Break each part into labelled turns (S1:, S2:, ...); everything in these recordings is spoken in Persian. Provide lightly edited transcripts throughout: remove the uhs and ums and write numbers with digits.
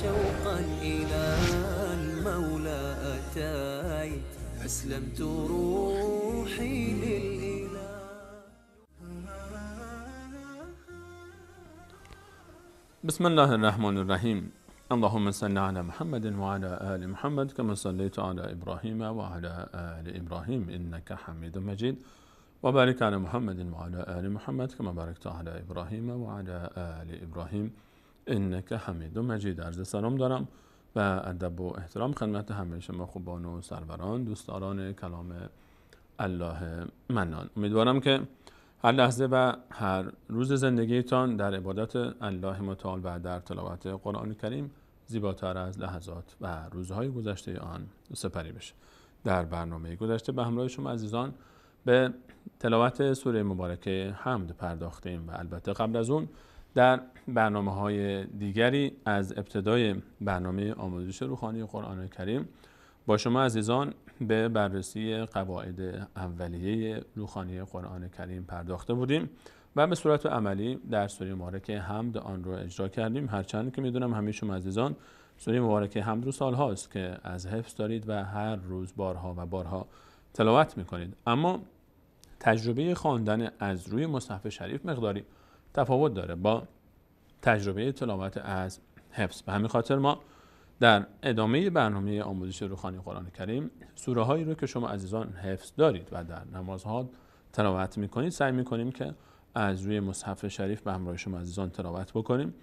S1: شوقا إلى المولى أتيت أسلمت روحي للإله.
S2: بسم الله الرحمن الرحیم. اللهم صل علی محمد وعلى آل محمد كما صليت على إبراهيم وعلى آل إبراهيم إنك حميد مجيد وبارك على محمد وعلى آل محمد كما باركت على إبراهيم وعلى آل إبراهيم إنك حميد مجيد. عرض سلام دارم و ادب و احترام خدمت همه شما خوبان و سروران، دوستداران کلام الله منان. امیدوارم که هر لحظه و هر روز زندگیتان در عبادت الله متعال و در تلاوت قرآن کریم زیباتر از لحظات و روزهای گذشته آن سپری بشه. در برنامه گذشته به همراه شما عزیزان به تلاوت سوره مبارکه حمد پرداختیم و البته قبل از اون در برنامه‌های دیگری از ابتدای برنامه آموزش روحانی قرآن کریم با شما عزیزان به بررسی قواعد اولیه روحانی قرآن کریم پرداخته بودیم و به صورت عملی در سوره مبارکه حمد آن رو اجرا کردیم. هرچند که میدونم همه شما عزیزان سوره مبارکه حمد رو سالهاست که از حفظ دارید و هر روز بارها و بارها تلاوت میکنید، اما تجربه خواندن از روی مصحف شریف مقداری تفاوت داره با تجربه تلاوت از حفظ. به همین خاطر ما در ادامه برنامه آموزش روحانی قرآن کریم سوره هایی رو که شما عزیزان حفظ دارید و در نمازها تلاوت میکنید سعی میکنیم که از روی مصحف شریف به همراه شما عزیزان تلاوت بکنیم.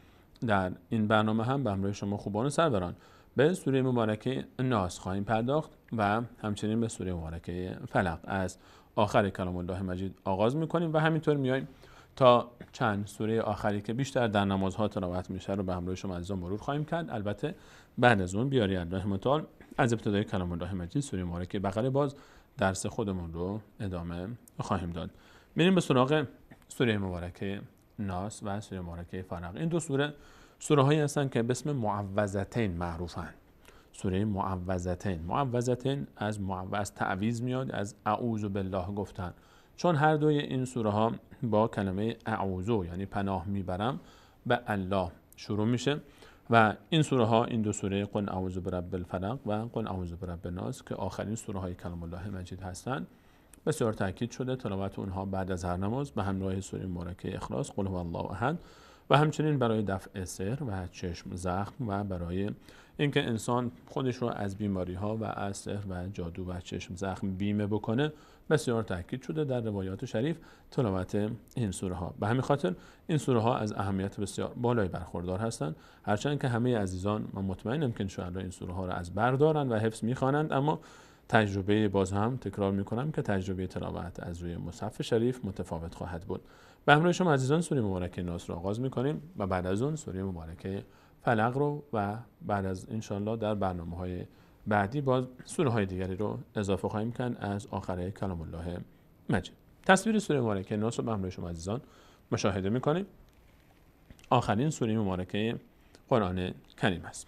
S2: در این برنامه هم به همراه شما خوبان و سروران به سوره مبارکه ناس خواهیم پرداخت و همچنین به سوره مبارکه فلق. از آخر کلام الله مجید آغاز میکنیم و همینطور میایم تا چند سوره آخری که بیشتر در نمازها تلاوت میشه رو به همراه شما عزیزان مرور خواهیم کرد. البته بعد از اون بیاری الله متعال از ابتدای کلام الله مجید سوره مبارکه بقره باز درس خودمون رو ادامه خواهیم داد. میریم به سراغ سوره مبارکه ناس و سوره مبارکه فلق. این دو سوره هایی هستن که به اسم معوذتین معروفن. سوره معوذتین از تعویذ میاد، از اعوذ بالله گفتن، چون هر دوی این سوره ها با کلمه اعوذ یعنی پناه میبرم به الله شروع میشه و این سوره ها، این دو سوره قل اعوذ برب الفلق و قل اعوذ برب الناس که آخرین سوره های کلام الله مجید هستند، بسیار تاکید شده تلاوت اونها بعد از هر نماز به همراه سوره مبارکه اخلاص قل هو الله احد و همچنین برای دفع سحر و چشم زخم و برای اینکه انسان خودش رو از بیماری ها و از سحر و جادو و چشم زخم بیمه بکنه بسیار تاکید شده در روایات شریف تلاوت این سوره ها. به همین خاطر این سوره ها از اهمیت بسیار بالایی برخوردار هستند، هرچند که همه عزیزان من مطمئنم که ان شاء الله این سوره ها رو از بر دارند و حفظ می‌خوانند، اما تجربه باز هم تکرار می‌کنم که تجربه تلاوت از روی مصحف شریف متفاوت خواهد بود. به همراه شما عزیزان سوره مبارکه ناس رو آغاز می‌کنیم و بعد از اون سوره مبارکه فلق رو و بعد از ان شاء الله در برنامه‌های بعدی باز سوره های دیگری رو اضافه خواهیم کرد از آخر کلام الله مجید. تصویر سوره مبارکه ناس رو به همراه شما عزیزان مشاهده می‌کنیم. آخرین سوره مبارکه قرآن کریم است.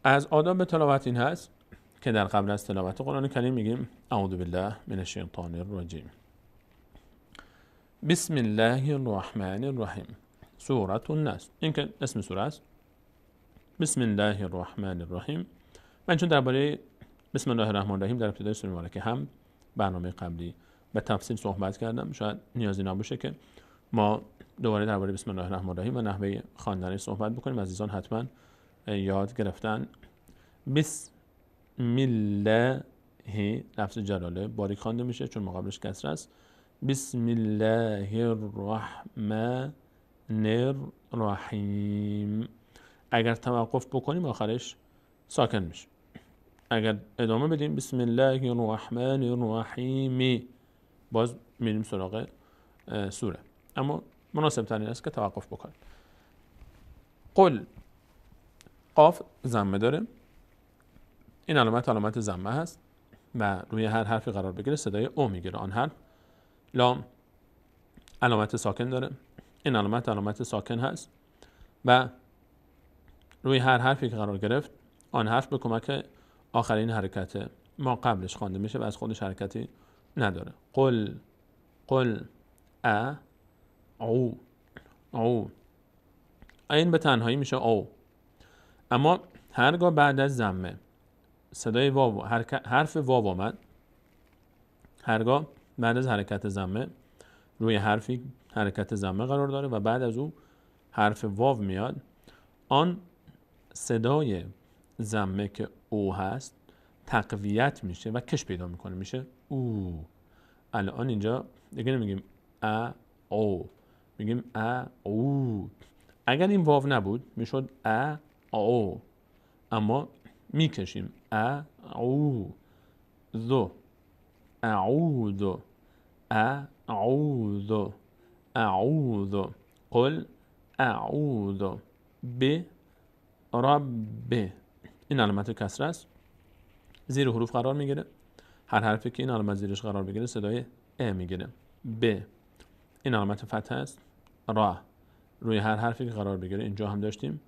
S2: از آداب تلاوت این هست که در قبل از تلاوت قرآن کریم میگیم اعوذ بالله من الشیطان الرجیم. بسم الله الرحمن الرحیم. سوره الناس، این که اسم سوره است. بسم الله الرحمن الرحیم. من چون درباره بسم الله الرحمن الرحیم در ابتدای سوره مبارکه هم برنامه قبلی به تفصیل صحبت کردم، شاید نیازی نباشه که ما دوباره درباره بسم الله الرحمن الرحیم و نحوه خواندنش صحبت بکنیم. عزیزان حتما یاد گرفتن. بسم الله لفظ جلاله باریک خوانده میشه چون مقابلش کسره است. بسم الله الرحمن الرحیم. اگر توقف بکنیم آخرش ساکن میشه. اگر ادامه بدیم بسم الله الرحمن الرحیم باز میریم سراغ سوره، اما مناسب ترین است که توقف بکنیم. قل، قاف ضمه داره، این علامت ضمه هست و روی هر حرفی قرار بگیره صدای او میگیره. آن حرف. لام علامت ساکن داره، این علامت ساکن هست و روی هر حرفی که قرار گرفت آن حرف به کمک آخرین حرکت ما قبلش خوانده میشه و از خودش حرکتی نداره. قل، قل، او، او. این به تنهایی میشه او اما هرگاه بعد از ضمه صدای واو حرف واو آمد، هرگاه بعد از حرکت ضمه روی حرفی حرکت ضمه قرار داره و بعد از او حرف واو میاد، آن صدای ضمه که او هست تقویت میشه و کش پیدا میکنه، میشه او. الان اینجا دیگه نمیگیم ا او، میگیم ا او. اگر این واو نبود میشد ا او، اما میکشیم ا او ذو اعوذ اعوذ اعوذ قل اعوذ برب. این علامت کسره است، زیر حروف قرار میگیره. هر حرفی که این علامت زیرش قرار بگیره صدای ا میگیره. ب این علامت فتحه است. را روی هر حرفی که قرار بگیره، اینجا هم داشتیم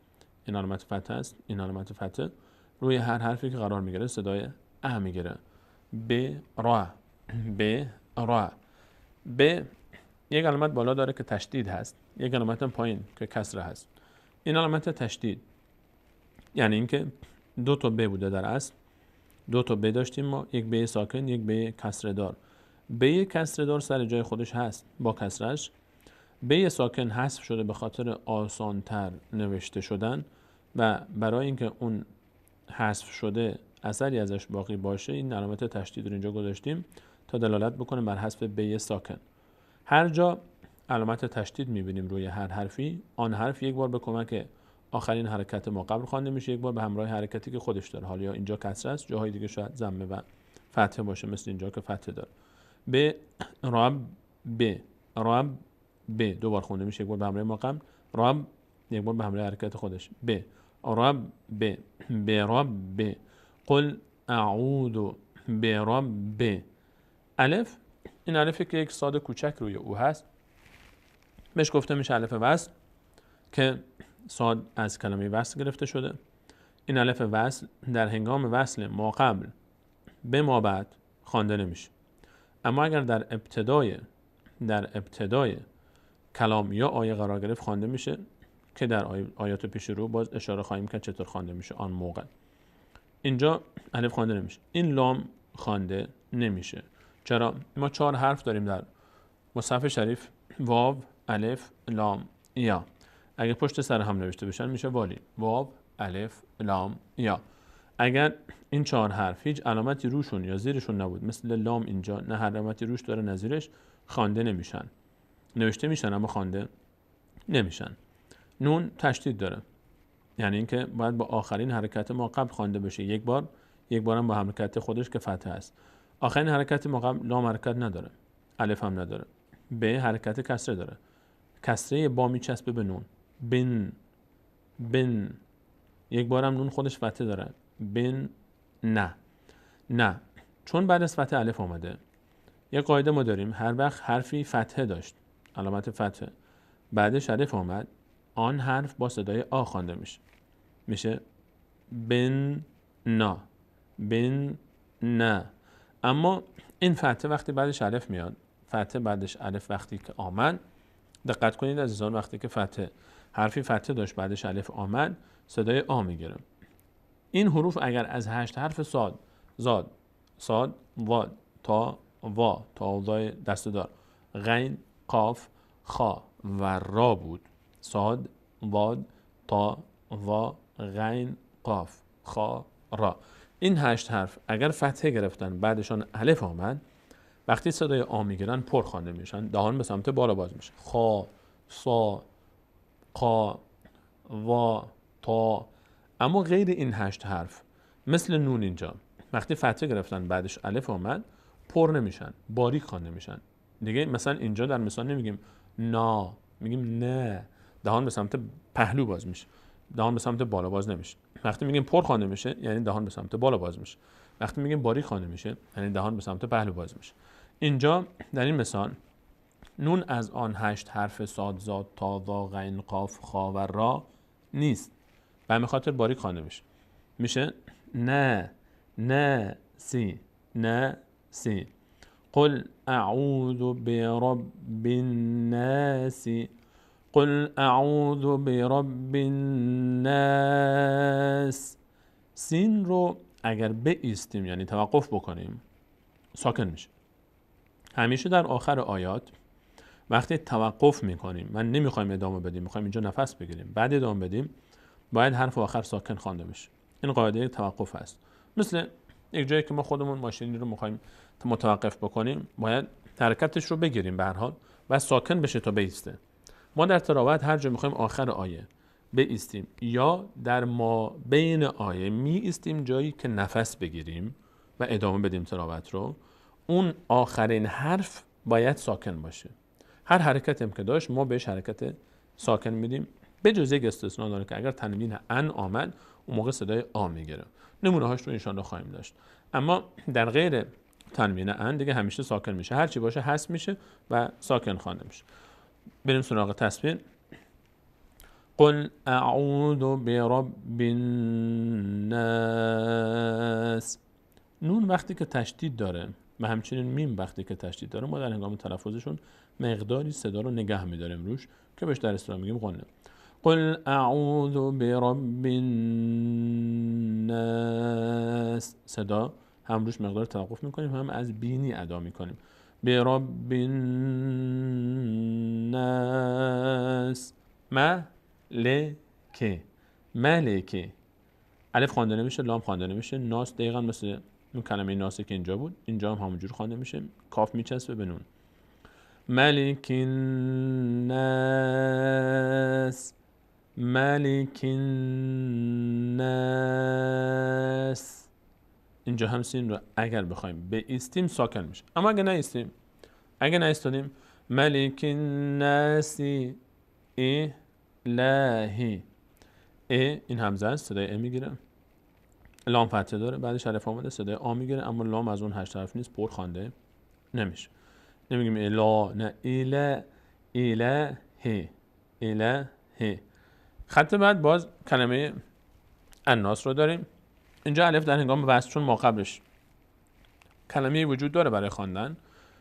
S2: این علامت فتحه است، این علامت فتحه روی هر حرفی که قرار میگیره صدای ا میگیره. ب را ب را. ب یک علامت بالا داره که تشدید هست، یک علامت پایین که کسره هست. این علامت تشدید یعنی اینکه دو تا ب بوده در اصل، دو تا ب داشتیم ما، یک ب ساکن یک ب کسره دار. ب کسره دار سر جای خودش هست با کسرش، ب ساکن حذف شده به خاطر آسانتر نوشته شدن و برای اینکه اون حذف شده اثری ازش باقی باشه این علامت تشدید رو اینجا گذاشتیم تا دلالت بکنه بر حذف ب ساکن. هر جا علامت تشدید میبینیم روی هر حرفی، آن حرف یک بار به کمک آخرین حرکت ما قبل خوانده میشه، یک بار به همراه حرکتی که خودش داره. حالا یا اینجا کسره است، جاهای دیگه شاید ضمه و فتحه باشه، مثل اینجا که فتحه داره. ب رب ب رب ب دو بار خونده میشه، یک بار به همراه ما قبل، رب یک بار به همراه حرکت خودش. ب رب ب برب ب قل اعوذ برب. الف این الفی که یک صاد کوچک روی او هست بهش گفته میشه الف وصل که صاد از کلمه وصل گرفته شده. این الف وصل در هنگام وصل ما قبل به ما بعد خوانده نمیشه، اما اگر در ابتدای کلام یا آیه قرار گرفت خوانده میشه که در آیات پیش رو باز اشاره خواهیم کرد چطور خوانده میشه آن موقع. اینجا الف خوانده نمیشه، این لام خوانده نمیشه. چرا؟ ما 4 حرف داریم در مصحف شریف، واو، الف، لام، یا. اگر پشت سر هم نوشته بشن میشه والی، واو، الف، لام، یا. اگر این 4 حرف هیچ علامتی روشون یا زیرشون نبود، مثل لام اینجا نه علامتی روش داره نه زیرش، خوانده نمیشن. نوشته میشن اما خوانده نمیشن. نون تشدید داره، یعنی اینکه باید با آخرین حرکت ما قبل خوانده بشه، یک بار هم با حرکت خودش که فتحه است. آخرین حرکت ما قبل لام حرکت نداره، الف هم نداره. ب حرکت کسره داره، کسره با میچسبه به نون. بن بن یک بار هم نون خودش فتحه داره. بن نه چون بعد از فتحه الف اومده. یک قاعده ما داریم، هر وقت حرفی فتحه داشت علامت فتحه بعدش الف اومد، آن حرف با صدای آ خوانده میشه بن نه. اما این فتحه وقتی بعدش الف میاد، فتحه بعدش الف وقتی که آمد، دقت کنید عزیزان، وقتی که فتحه حرفی فتحه داشت بعدش الف آمد صدای آ میگیره. این حروف اگر از 8 حرف صاد، زاد، صاد، واد، تا، وا، تا وای دسته‌دار، غین، قاف، خا و را بود، صاد، واد، تا، وا، غین، قاف، خا، را، این 8 حرف اگر فتحه گرفتن بعدشان الف آمد، وقتی صدای آ میگیرن پر خوانده میشن، دهان به سمت بالا باز میشه. خا، سا، قا، وا، تا. اما غیر این 8 حرف مثل نون اینجا وقتی فتحه گرفتن بعدش الف آمد پر نمیشن، باریک خوانده میشن دیگه. مثلا اینجا در مثال نمیگیم نا، میگیم نه، دهان به سمت پهلو باز میشه، دهان به سمت بالا باز نمیشه. وقتی میگیم پر خوانده میشه یعنی دهان به سمت بالا باز میشه، وقتی میگیم باریک خوانده میشه یعنی دهان به سمت پهلو باز میشه. اینجا در این مثال نون از آن 8 حرف صاد، زاد، تا، وا، غین، قاف، خا و را نیست، به همین خاطر باریک خوانده میشه نه سی. قل اعوذ برب الناس، قل اعوذ برب الناس. سین رو اگر بایستیم یعنی توقف بکنیم ساکن میشه. همیشه در آخر آیات وقتی توقف میکنیم من نمیخوایم ادامه بدیم، میخوایم اینجا نفس بگیریم بعد ادامه بدیم، باید حرف آخر ساکن خوانده بشه. این قاعده توقف هست. مثل یک جایی که ما خودمون ماشینی رو میخوایم متوقف بکنیم باید حرکتش رو بگیریم به هر حال و ساکن بشه تا بایسته. ما در تلاوت هر جا میخوایم آخر آیه بایستیم یا در ما بین آیه می ایستیم جایی که نفس بگیریم و ادامه بدیم تلاوت رو، اون آخرین حرف باید ساکن باشه. هر حرکتی هم که داشت ما بهش حرکت ساکن میدیم، به جز یک استثنا داره که اگر تنوین ان آمد اون موقع صدای آ میگیره. نمونه هاش رو انشالله خواهیم داشت. اما در غیر تنوین ان دیگه همیشه ساکن میشه، هر چی باشه حذف میشه و ساکن خوانده میشه. بریم سراغ تصویر. قل اعوذ برب الناس. نون وقتی که تشدید داره و همچنین میم وقتی که تشدید داره ما در هنگام تلفظشون مقداری صدا رو نگه می‌داریم روش که بهش در اصطلاح میگیم غنه. قل اعوذ برب الناس. صدا هم روش مقدار توقف میکنیم هم از بینی ادا میکنیم. برب الناس. ملکه. ملکه. الف خوانده نمیشه، لام خوانده نمیشه، ناس دقیقاً مثل اون کلمه ناسه که اینجا بود اینجا هم همونجور خوانده میشه، کاف میچسبه به نون. ملک الناس. ملک الناس. اینجا هم سین رو اگر بخوایم بایستیم ساکن میشه، اما اگر نایستیم، اگر نایستادیم ملک الناس الهی. این همزه است، صدای میگیره. لام فتحه داره، بعدش الف آمده صدای آ میگیره، اما لام از اون 8 حرف نیست، پر خوانده نمیشه. نمیگیم الا، نه اله، الهی، الهی. خط بعد باز کلمه الناس رو داریم. اینجا الف در هنگام وصل چون ما قبلش کلمه وجود داره برای خواندن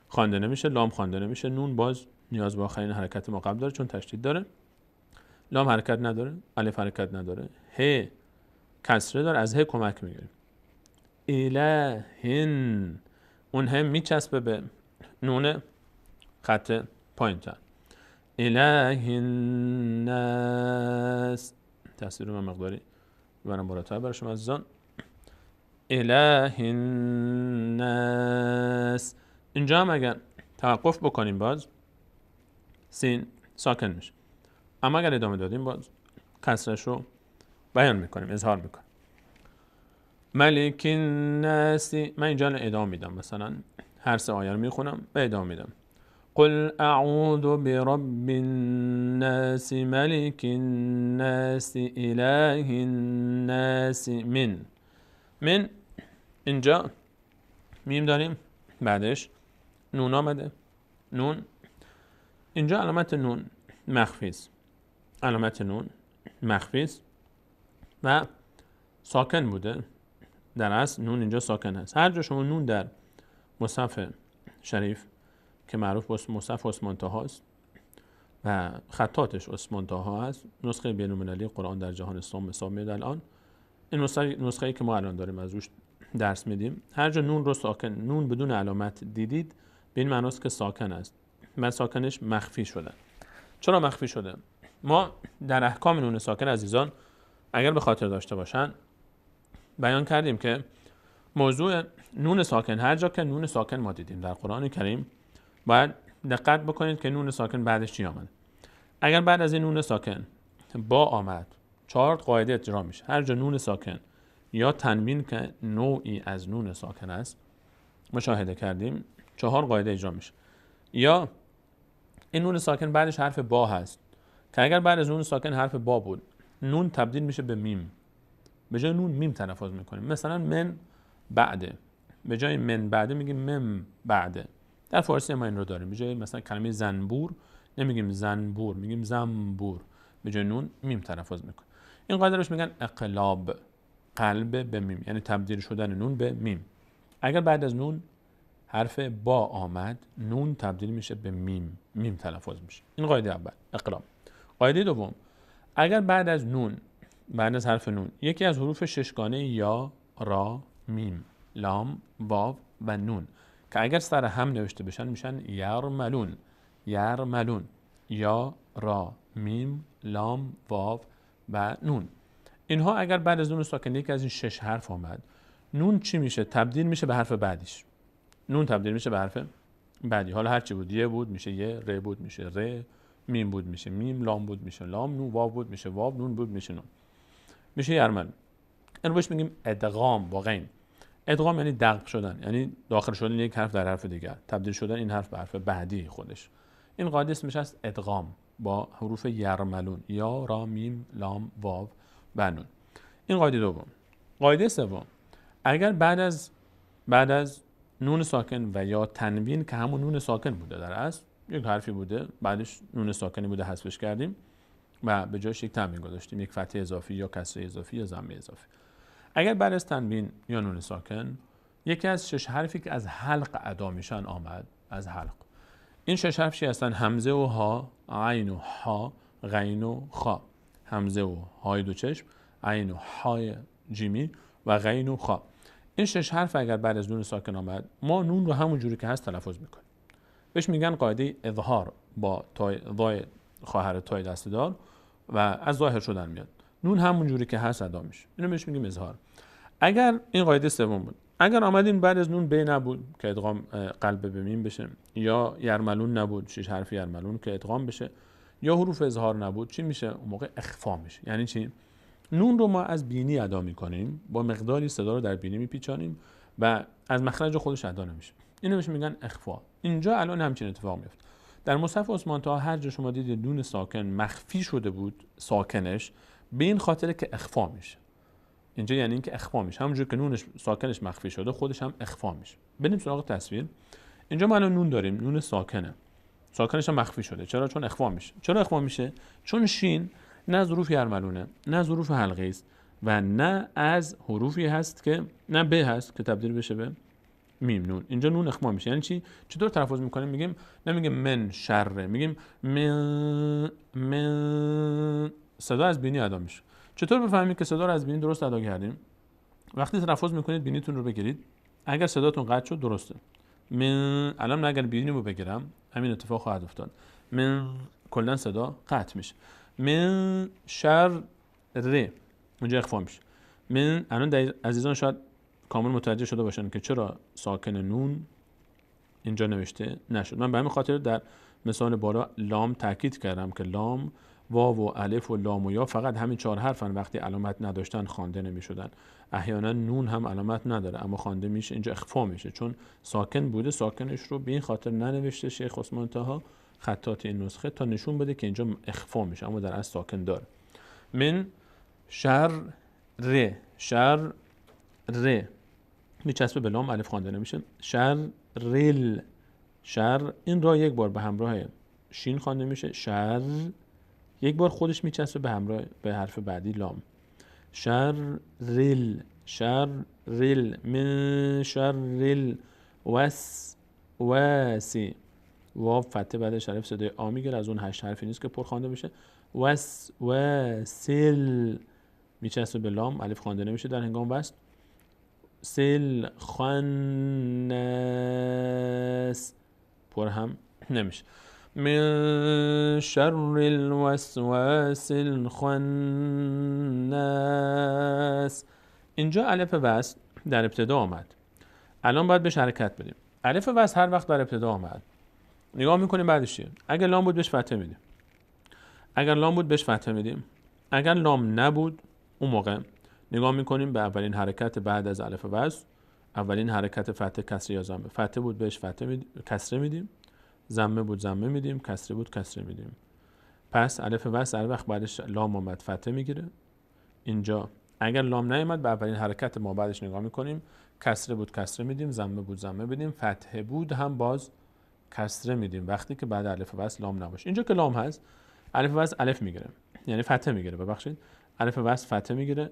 S2: خوانده نمیشه، لام خوانده نمیشه. نون باز نیاز به آخرین حرکت ما قبل داره چون تشدید داره. لام حرکت نداره، الف حرکت نداره، ه کسره داره، از ه کمک میگیریم. الهن. اون هم میچسبه به نون خط پایین‌تر. الهناس. تصویر رو من مقداری برام بالاتر برای شما عزیزان. الهناس. اینجا هم اگر توقف بکنیم باز سین ساکن میشه، اما اگر ادامه دادیم باز کسرش رو بیان میکنیم، اظهار میکنیم. ملک الناس. من اینجا ادامه میدم، مثلا هر سه آیه رو میخونم و ادامه میدم. قل اعوذ برب الناس ملک الناس اله الناس. من اینجا میم داریم، بعدش نون آمده. نون اینجا علامت نون مخفی است، علامت نون مخفی است و ساکن بوده. در اصل نون اینجا ساکن هست. هر جا شما نون در مصحف شریف که معروف به مصحف عثمان طاها است و خطاتش عثمان طاها هست، نسخه بین‌المللی قرآن در جهان اسلام حساب میاد الان. این نسخه‌ای که ما الان داریم از روش درس میدیم. هر جا نون رو ساکن، نون بدون علامت دیدید، به این معناست که ساکن است. من ساکنش مخفی شده. چرا مخفی شده؟ ما در احکام نون ساکن عزیزان اگر به خاطر داشته باشن بیان کردیم که موضوع نون ساکن، هر جا که نون ساکن ما دیدیم در قرآن کریم باید دقت بکنید که نون ساکن بعدش چی آمد. اگر بعد از این نون ساکن با آمد 4 قاعده اجرا میشه. هر جا نون ساکن یا تنوین که نوعی از نون ساکن است مشاهده کردیم 4 قاعده اجرا میشه. یا این نون ساکن بعدش حرف با هست که اگر بعد از نون ساکن حرف با بود نون تبدیل میشه به میم، به جای نون میم تلفظ میکنیم. مثلا من بعده، به جای من بعده میگیم مم بعده. در فارسی ما این رو داریم، به جای مثلا کلمه زنبور نمیگیم زنبور، میگیم زنبور، به جای نون میم تلفظ میکنیم. این قاعده روش میگن اقلاب، قلب به میم، یعنی تبدیل شدن نون به میم. اگر بعد از نون حرف با آمد نون تبدیل میشه به میم، میم تلفظ میشه. این قاعده اول، اقلاب. قاعده دوم، اگر بعد از نون بعد از حرف نون یکی از حروف ششگانه یا، را، میم، لام، واو و نون که اگر سر هم نوشته بشن میشن یرملون. یرملون. یا، را، میم، لام، واو و نون. اینها اگر بعد از نون ساکنه یکی از این 6 حرف آمد، نون چی میشه؟ تبدیل میشه به حرف بعدیش. نون تبدیل میشه به حرف بعدی. حالا هر چی بود، یه بود میشه یه، ر بود میشه ر، میم بود میشه میم، لام بود میشه لام، نون واو بود میشه واو، نون بود میشه نون. میشه یرملون. اینو بهش میگیم ادغام با غین. ادغام یعنی دغم شدن، یعنی داخل شدن یک حرف در حرف دیگر، تبدیل شدن این حرف به حرف بعدی خودش. این قاعده اسمش است ادغام با حروف یرملون، یا، را، میم، لام، واو و نون. این قاعده دوم. قاعده سوم، اگر بعد از نون ساکن و یا تنوین که همون نون ساکن بوده در اصل، یک حرفی بوده بعدش نون ساکنی بوده حذفش کردیم و به جاش یک تنوین گذاشتیم، یک فتحه اضافی یا کسره اضافی یا ضمه اضافی. اگر بعد از تنوین یا نون ساکن یکی از 6 حرفی که از حلق ادا میشن آمد، از حلق، این 6 حرف چی هستن؟ همزه و ها، عین و ها، غین و خا. همزه و های دو چشم، عین و های جیمی و غین و خا. این 6 حرف اگر بعد از نون ساکن آمد، ما نون رو همون جوری که هست تلفظ میکنیم. بهش میگن قاعده اظهار با تای خواهر تای دسته‌دار و از ظاهر شدن میاد. نون همون جوری که هست ادا میشه. اینو بهش میگیم اظهار. اگر این قاعده سوم بود، اگر آمدین بعد از نون ب نبود که ادغام قلب به میم بشه، یا یرملون نبود 6 حرف یرملون که ادغام بشه، یا حروف اظهار نبود، چی میشه؟ اون موقع اخفا میشه. یعنی چی؟ نون رو ما از بینی ادا میکنیم، با مقداری صدا رو در بینی میپیچانیم و از مخرج خودش ادا نمیشه. اینو بهش میگن اخفا. اینجا الان همچین اتفاق میفته. در مصحف عثمان طه هر جا شما دیدید نون ساکن مخفی شده بود ساکنش، به این خاطر که اخفا میشه. اینجا یعنی اینکه اخفا میشه، همونجور که نونش ساکنش مخفی شده خودش هم اخفا میشه. بریم سراغ تصویر. اینجا ما الان نون داریم، نون ساکنه، ساکنش هم مخفی شده. چرا؟ چون اخفا میشه. چرا اخفا میشه؟ چون شین نه از حروف یرملونه، نه از حروف حلقه است و نه از حروفی هست که، نه به هست که تبدیل بشه به میم. نون اینجا نون اخفا میشه. یعنی چی؟ چطور تلفظ میکنیم؟ میگیم نمیگیم من شره، میگیم من. صدا از بینی ادا میشه. چطور بفهمید که صدا رو از بینی درست ادا کردیم؟ وقتی تلفظ میکنید بینیتون رو بگیرید. اگر صداتون قطع شد درسته. من الان اگر بینی رو بگیرم همین اتفاق خواهد افتاد. من کلا صدا قطع میشه. من شر ر اونجا اخفا میشه. من الان عزیزان شاید کامل متوجه شده باشن که چرا ساکن نون اینجا نوشته نشد. من به همین خاطر در مثال بالا لام تاکید کردم که لام، واو و الف و لام و یا فقط همین 4 حرفن، وقتی علامت نداشتن خوانده نمیشدن. احیانا نون هم علامت نداره اما خوانده میشه، اینجا اخفا میشه چون ساکن بوده. ساکنش رو به این خاطر ننوشته شیخ عثمان طه خطاط این نسخه تا نشون بده که اینجا اخفا میشه اما در اصل ساکن داره. من شر ر، شر ر میچسبه به لام، الف خوانده نمیشه. شر رل، شر این را یک بار به همراه شین خوانده میشه. شر یک بار خودش میچسبه به همراه به حرف بعدی لام. شر رل، شر رل، من شر رل وس واسی. واو فتحه بعدش الف صدای آ میگیره، از اون 8 حرفی نیست که پر خوانده بشه. وس واسل میچسبه به لام، الف خوانده نمیشه در هنگام وصل. سل خناس پر هم نمیشه. من شر الوسواس الخناس. اینجا الف وصل در ابتدا آمد، الان باید بهش حرکت بدیم. الف وصل هر وقت در ابتدا آمد نگاه میکنیم بعدش چیه. اگر لام بود بهش فتحه میدیم، اگر لام بود بهش فتحه میدیم، اگر لام نبود اون موقع نگاه میکنیم به اولین حرکت بعد از الف وصل، اولین حرکت فتحه کسره یا ضمه. فتحه بود بهش فتحه میدیم، کسره میدیم. ضمه بود ضمه میدیم، کسره بود کسره میدیم. پس الف وصل هر وقت بعدش لام اومد فتحه میگیره. اینجا اگر لام نیامد به اولین حرکت ما بعدش نگاه میکنیم، کسره بود کسره میدیم، ضمه بود ضمه میدیم، فتحه بود هم باز کسره میدیم وقتی که بعد الف وصل لام نباشه. اینجا که لام هست الف وصل الف میگیره، یعنی فتحه میگیره، ببخشید الف وصل فتحه میگیره.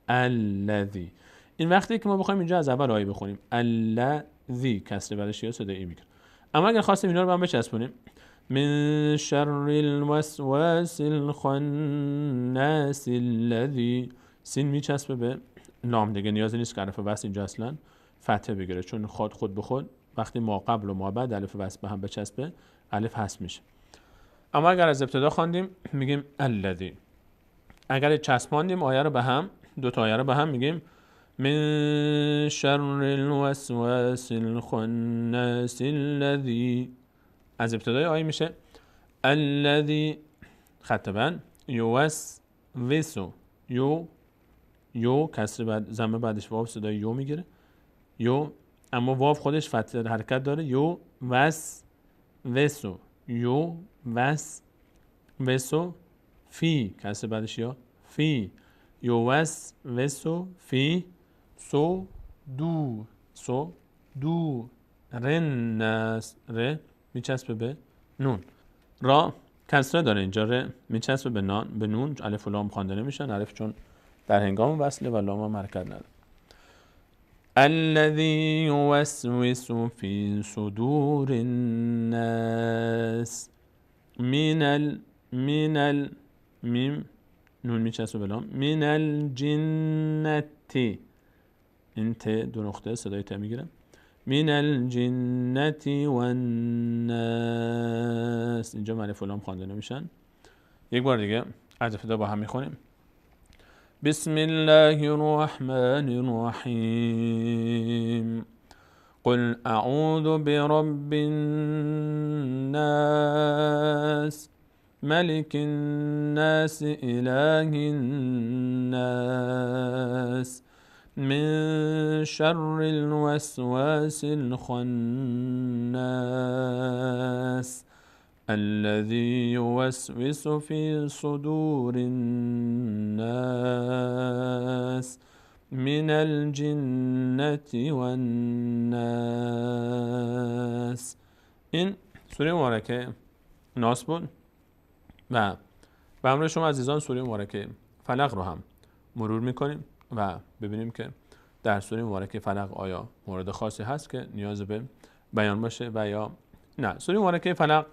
S2: الذی. این وقتی که ما بخوایم اینجا از اول آیه بخونیم الذی کسره بعدش یا صدای ای میگیره. اما اگر خواستیم اینا رو هم بچسبونیم، من شر الوسواس الخناس الذی. سین میچسبه به لام دیگه، نیازی نیست که حرف وصل اینجا اصلا فتحه بگیره، چون خود به خود وقتی ما قبل و ما بعد الف وصل به هم بچسبه الف حذف میشه. اما اگر از ابتدا خواندیم میگیم الذی. اگر چسباندیم آیه رو به هم، دو تا آیه رو به هم، میگیم من شر الوسواس الخناس الذی. از ابتدای آیه میشه الذی خط بند یوسوسو، یو کسر بعد ضمه بعدش واو صدای یو میگیره، یو اما واو خودش فتحه حرکت داره، یو وسو، یو وسو فی کسر بعدش یا فی، یو وسو فی سو دو رنس، ر میچسبه به نون، را کسره داره اینجا، ر میچسبه به نون، الف و لام خوانده نمیشن، الف چون در هنگام وصله و لام هم حرکت نداره. الذی یوسوس فی صدور الناس من میم نون میچسبه به لام، من الجنتی، این ت دو نقطه صدای ت میگیره، من الجنتی و الناس، اینجا الف و لام خوانده نمیشن. یک بار دیگه از ابتدا با هم میخونیم. بسم الله الرحمن الرحیم قل اعوذ برب الناس ملك الناس اله الناس من شر الوسواس الخناس الذي يوسوس في صدور الناس من الجنة والناس. این سوره مبارکه ناس بود و به همراه شما عزیزان سوره مبارکه فلق رو هم مرور میکنیم و ببینیم که در سوره مبارکه فلق آیا مورد خاصی هست که نیاز به بیان باشه و یا نه. سوره مبارکه فلق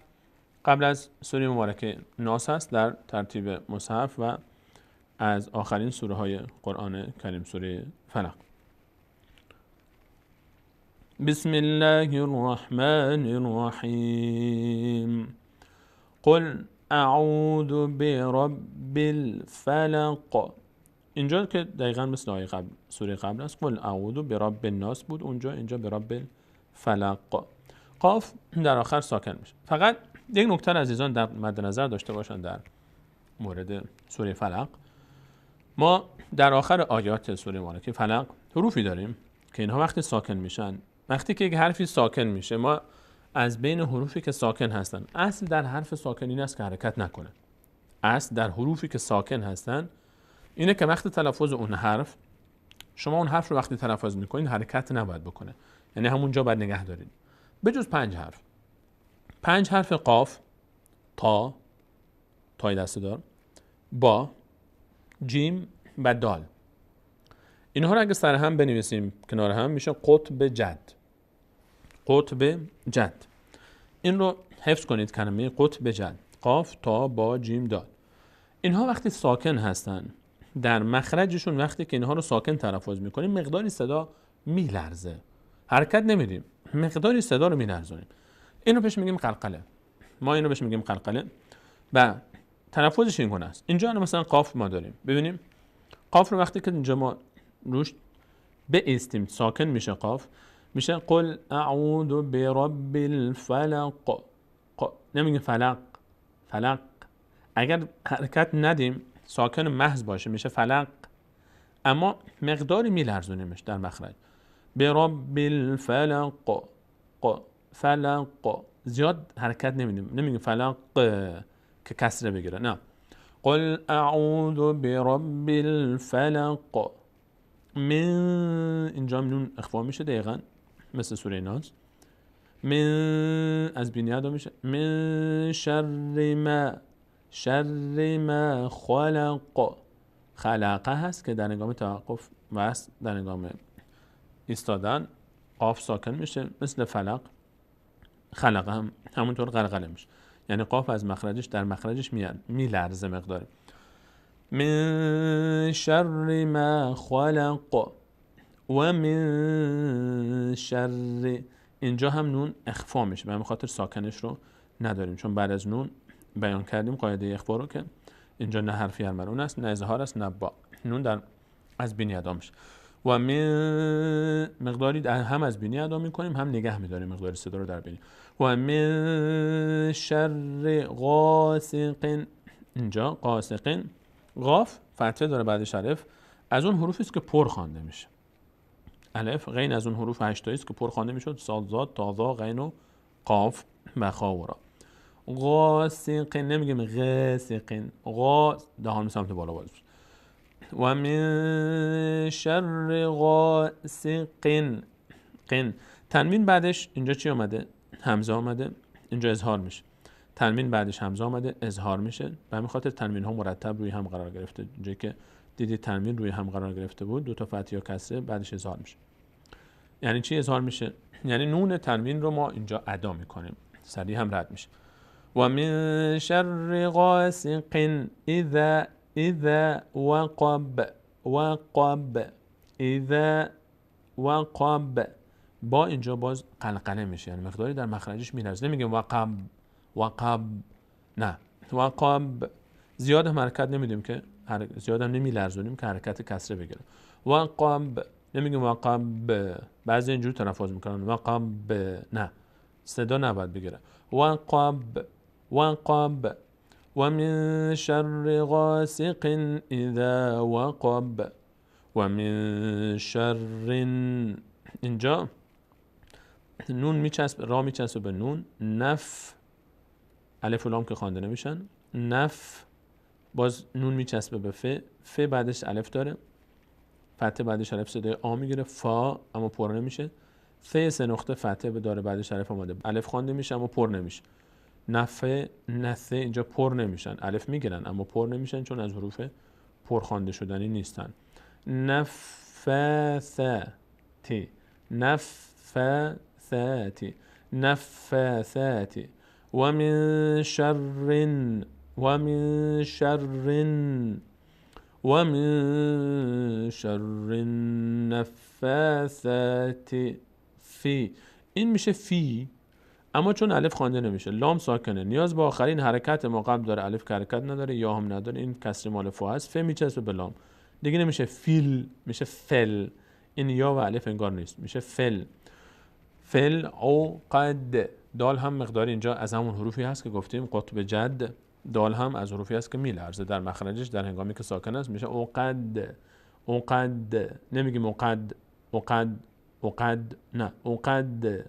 S2: قبل از سوره مبارکه ناس هست در ترتیب مصحف و از آخرین سوره های قرآن کریم سوره فلق. بسم الله الرحمن الرحیم قل اعوذ برب الفلق. اینجا که دقیقاً مثل آیه قبل سوره قبل است، قل اعوذ برب الناس بود اونجا، اینجا برب الفلق. قاف در آخر ساکن میشه. فقط یک نکته عزیزان در مد نظر داشته باشن در مورد سوره فلق، ما در آخر آیات سوره مبارکه فلق حروفی داریم که اینها وقتی ساکن میشن، وقتی که یک حرفی ساکن میشه، ما از بین حروفی که ساکن هستن، اصل در حرف ساکن این است که حرکت نکنه. اصل در حروفی که ساکن هستن اینه که وقتی تلفظ اون حرف، شما اون حرف رو وقتی تلفظ میکنین حرکت نباید بکنه، یعنی همونجا باید نگه دارید. بجز 5 حرف، 5 حرف قاف، تا، تای دسته دار، با، جیم و دال. اینها رو اگه سر هم بنویسیم کنار هم میشه قطب جد. قطب جد. این رو حفظ کنید، کلمه قطب جد، قاف، تا، با، جیم، دال. اینها وقتی ساکن هستن در مخرجشون، وقتی که اینها رو ساکن تلفظ میکنیم مقداری صدا میلرزه، حرکت نمیدیم، مقداری صدا رو میلرزونیم. اینو بهش میگیم قلقله. ما اینو بهش میگیم قلقله و تلفظش این گونه است. اینجا مثلا قاف ما داریم، ببینیم قاف رو وقتی که اینجا ما روش بایستیم ساکن میشه قاف، میشه قل اعوذ برب الفلق. نمیگیم فلق، فلق. اگر حرکت ندیم ساکن محض باشه میشه فلق، اما مقداری میلرزونیمش در مخرج. برب الفلق، فلق، زیاد حرکت نمیگیم فلق که کسره بگیره، نه. قل اعوذ برب الفلق من، اینجا نون اخفا میشه دقیقاً مثل سوره ناس. من از بینی ادا میشه. من شر ما خلق. خلقه هست که در هنگام توقف و در هنگام ایستادن قاف ساکن میشه مثل فلق. خلقه هم همونطور قلقله میشه. یعنی قاف از مخرجش در مخرجش میلرزه مقداری. من شر ما خلق و من شر، اینجا هم نون اخفا میشه، به همین خاطر ساکنش رو نداریم، چون بعد از نون بیان کردیم قاعده اخفا رو که اینجا نه حرفی المرون است، نه اظهار است، نه با. نون در از بینی ادا میشه. و من مقداری هم از بینی ادا میکنیم هم نگه میداریم مقداری صدا رو در بینی. و من شر غاسق، اینجا غاسق قاف فتحه داره بعدش الف، از اون حروفی است که پر خوانده میشه. الف غین از اون حروف 8 تایی است که پر خوانده میشد، صاد ضاد تا ذا غین و قاف و خا و را. غاسق نمیگیم غاسق، غا دهان سمت بالا باز. و من شر غاسق قن، تنوین بعدش اینجا چی اومده؟ همزه اومده، اینجا اظهار میشه. تنوین بعدش همزه اومده، اظهار میشه. به همین خاطر تنوین ها مرتب روی هم قرار گرفته. اینجا که دیدید تنوین روی هم قرار گرفته بود، دو تا فتحه یا کسره بعدش اظهار میشه. یعنی چی اظهار میشه؟ یعنی نون تنوین رو ما اینجا ادا میکنیم، سریع هم رد میشه. و من شر غاسق اذا وقب اذا وقب، با اینجا باز قلقله میشه، یعنی مقداری در مخرجش میلرزه. نمیگیم وقب، نه وقب. زیاد هم حرکت نمیدیم که زیاد هم نمیلرزونیم که حرکت کسره بگیره. وقب نمیگیم وقب، بعضی اینجور تلفظ میکنن وقب، نه صدا نباید بگیره. وقب و من شر غاسق اذا وقب و من شر، اینجا نون میچسب، را میچسب به نون، نف الف و لام که خوانده نمیشن، نف باز نون میچسبه به ف بعدش الف داره، فتحه بعدش الف صدای آ میگیره، فا اما پر نمیشه، ف سه نقطه فتحه داره بعدش الف اومده، الف خوانده میشه اما پر نمیشه. نفه نثه اینجا پر نمیشن، الف میگیرن اما پر نمیشن چون از حروف پر خوانده شدنی نیستن. نفثاتی نفثاتی نفثاتی و من شر و من شر و من شر النفاثات فی، این میشه فی اما چون الف خوانده نمیشه، لام ساکنه، نیاز به آخرین حرکت ما قبل داره، الف که حرکت نداره یا هم نداره، این کسر مال فا هست، ف میچسبه به لام دیگه نمیشه فیل، میشه فل، این یا و الف انگار نیست، میشه فل. فل او قد، دال هم مقدار اینجا از همون حروفی هست که گفتیم قطب جد، دال هم از حروفی هست که میلرزه در مخرجش در هنگامی که ساکن است، میشه او قد، او قد، نمیگیم او قد، او قد، او قد، نه او قد.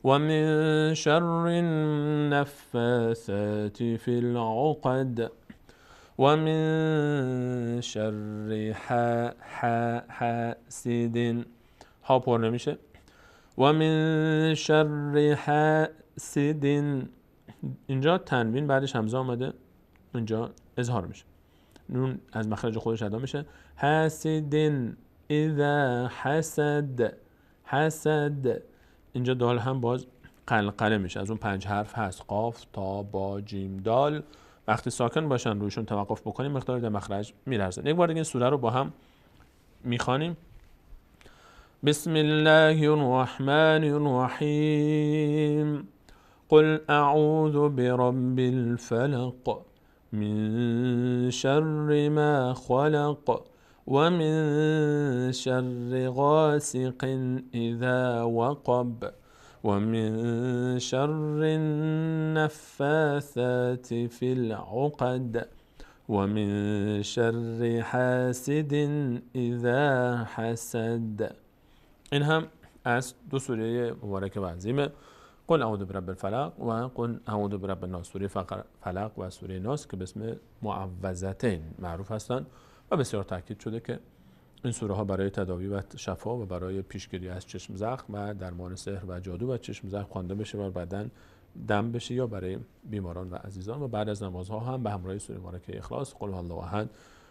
S2: و من شر النفاثات فی العقد و من شر حاسد، ها پر نمیشه، و من شر حاسد، اینجا تنوین بعدش همزه آمده، اینجا اظهار میشه، نون از مخرج خودش ادا میشه. حاسد اذا حسد، حسد، اینجا دال هم باز قلقله میشه، از اون 5 حرف هست، قاف تا با جیم دال، وقتی ساکن باشن رویشون توقف بکنیم مقداری در مخرج میلرزه. یک بار دیگه این سوره رو با هم میخوانیم. بسم الله الرحمن الرحیم. قل اعوذ برب الفلق من شر ما خلق و من شر غاسق اذا وقب و من شر النفاثات فی العقد و من شر حاسد اذا حسد. این هم از 2 سوره مبارکه و عظیمه، قل اعوذ برب الفلق و قل اعوذ برب الناس، سوره فلق و سوره ناس که به اسم معوذتین معروف هستند و بسیار تاکید شده که این سوره ها برای تداوی و شفا و برای پیشگیری از چشم زخم و درمان سحر و جادو و چشم زخم خوانده بشه و بعداً دم بشه یا برای بیماران و عزیزان، و بعد از نمازها هم به همراه سوره مبارکه اخلاص قل هو الله احد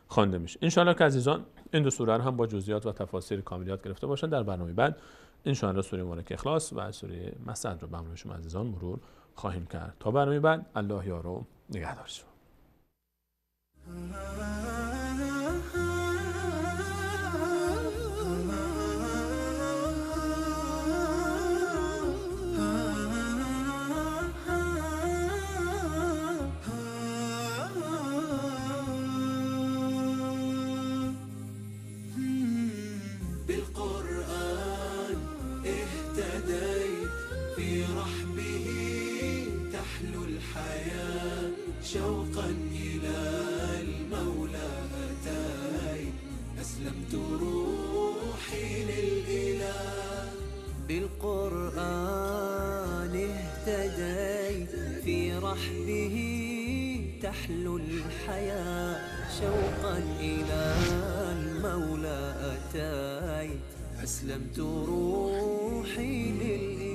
S2: خوانده میشه. ان شاء الله که عزیزان این 2 سوره رو هم با جزئیات و تفاسیر کامل یاد گرفته باشن. در برنامه بعد ان شاء الله سوره مبارکه اخلاص و سوره مسد رو به همراه شما عزیزان مرور خواهیم کرد. تا برنامه بعد، الله یار و نگهدار شما.
S1: بالقرآن اهتديت في رحبه تحلو الحياة شوقا إلى المولى أتيت أسلمت روحي للإله. بالقرآن اهتديت في رحبه تحلو الحياة شوقا إلى المولى أتيت أسلمت روحي للإله.